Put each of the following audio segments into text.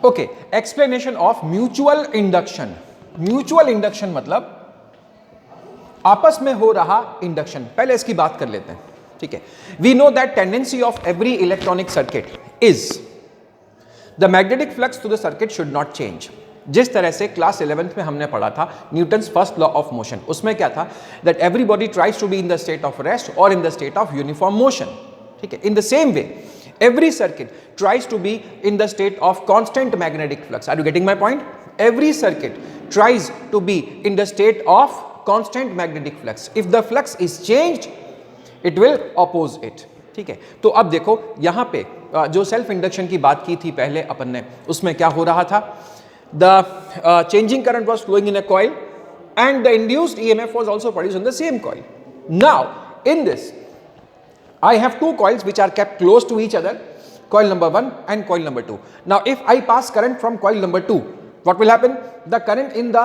Okay, explanation of mutual induction. Mutual induction मतलब आपस में हो रहा इंडक्शन। पहले इसकी बात कर लेते हैं, ठीक है। We know that tendency of every electronic circuit is the magnetic flux to the circuit should not change. जिस तरह से क्लास 11th में हमने पढ़ा था Newton's first law of motion, उसमें क्या था, that everybody tries to be in the state of rest और in the state of uniform motion, ठीक है। In the same way every circuit tries to be in the state of constant magnetic flux. Are you getting my point? Every circuit tries to be in the state of constant magnetic flux. If the flux is changed, it will oppose it. ठीक है। तो अब देखो यहां पे जो self induction की बात की थी पहले अपन ने, उसमें क्या हो रहा था, the changing current was flowing in a coil and the induced EMF was also produced in the same coil. Now in this I have two coils which are kept close to each other, coil number 1 and coil number 2. Now if I pass current from coil number 2, what will happen? The current in the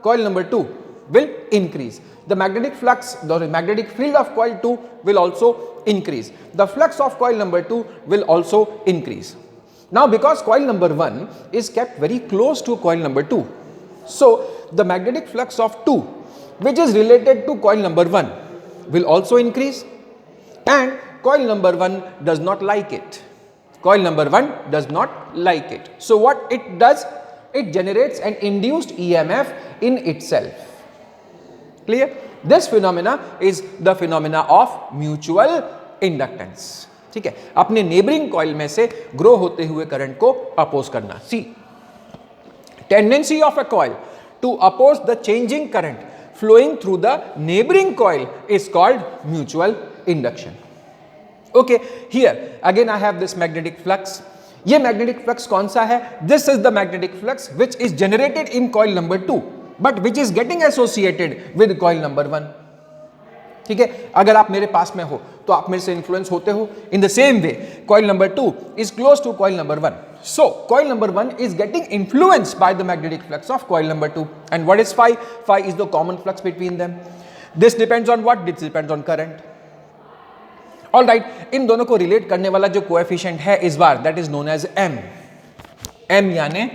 coil number 2 will increase. The magnetic flux, the magnetic field of coil 2 will also increase. The flux of coil number 2 will also increase. Now because coil number 1 is kept very close to coil number 2, so the magnetic flux of 2 which is related to coil number 1 will also increase. And coil number 1 does not like it. Coil number 1 does not like it. So what it does? It generates an induced EMF in itself. Clear? This phenomena is the phenomena of mutual inductance. ठीक है, अपने neighbouring coil में से grow होते हुए current को oppose करना। See, tendency of a coil to oppose the changing current flowing through the neighboring coil is called mutual induction. Okay, here again I have this magnetic flux. ये magnetic flux कौन सा है? This is the magnetic flux which is generated in coil number 2 but which is getting associated with coil number 1. ठीक है, अगर आप मेरे पास में हो तो आप मेरे से इन्फ्लुएंस होते हो। इन the same way coil number 2 is close to coil number 1. So coil number 1 is getting influenced by the magnetic flux of coil number 2. And what is phi? Phi is the common flux between them. This depends on what? This depends on current. All right, इन दोनों को relate करने वाला जो coefficient है इस बार, that is known as m. m यानी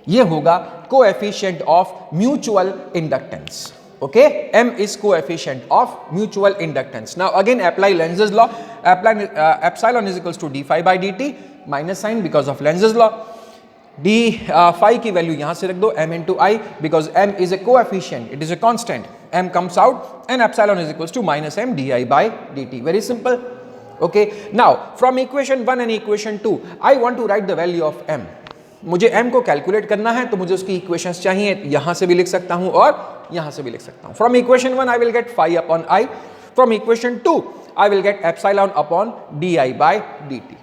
ये होगा coefficient of mutual inductance. Okay, m is coefficient of mutual inductance. Now again apply Lenz's law. Apply epsilon is equals to d phi by dt, minus sign because of Lenz's law. d phi की value यहां से रख दो, m into I, because m is a coefficient, it is a constant. m comes out and epsilon is equals to minus m di by dt. Very simple. Okay, now from equation 1 and equation 2 I want to write the value of m. मुझे m को calculate करना है तो मुझे उसकी equations चाहिए, यहां से भी लिख सकता हूं और यहां से भी लिख सकता हूं. From equation 1 I will get phi upon I, from equation 2 I will get epsilon upon di by dt.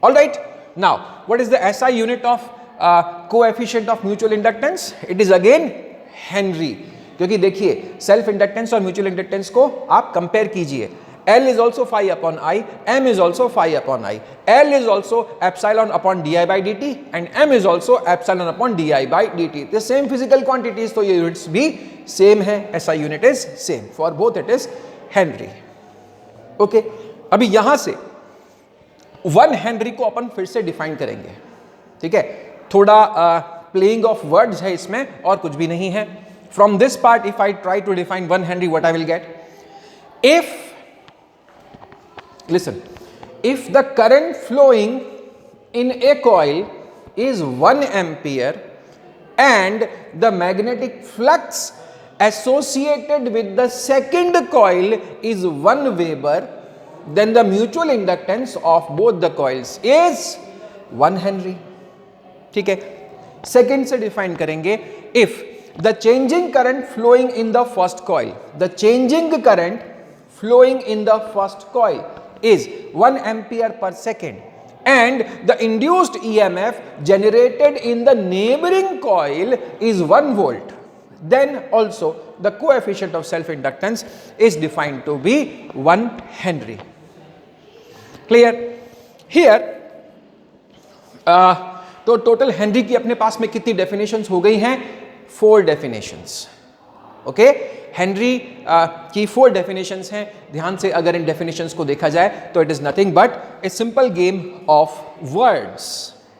All right, now what is the SI unit of coefficient of mutual inductance? It is again henry, क्योंकि देखिए self inductance और mutual inductance को आप compare कीजिए. L is also phi upon I, M is also phi upon I, L is also epsilon upon di by dt and M is also epsilon upon di by dt. The same physical quantities, तो ये units भी same है, SI unit is same. For both it is Henry. Okay, अभी यहां से 1 Henry को अपन फिर से डिफाइन करेंगे. ठीक है, थोड़ा प्लेइंग ऑफ वर्ड्स है इसमें और कुछ भी नहीं है. From this part if I try to define 1 Henry, what I will get? If, listen, if the current flowing in a coil is 1 ampere and the magnetic flux associated with the second coil is 1 Weber, then the mutual inductance of both the coils is 1 Henry. ठीक है, second से define करेंगे. if the changing current flowing in the first coil, the changing current flowing in the first coil is 1 ampere per second and the induced EMF generated in the neighboring coil is 1 volt, then also the coefficient of self inductance is defined to be 1 Henry. Clear? Here तो total Henry की अपने पास में कितनी definitions हो गई हैं? 4 definitions. Okay Henry की 4 definitions हैं, ध्यान से अगर इन डेफिनेशंस को देखा जाए तो it is nothing but a simple game of words.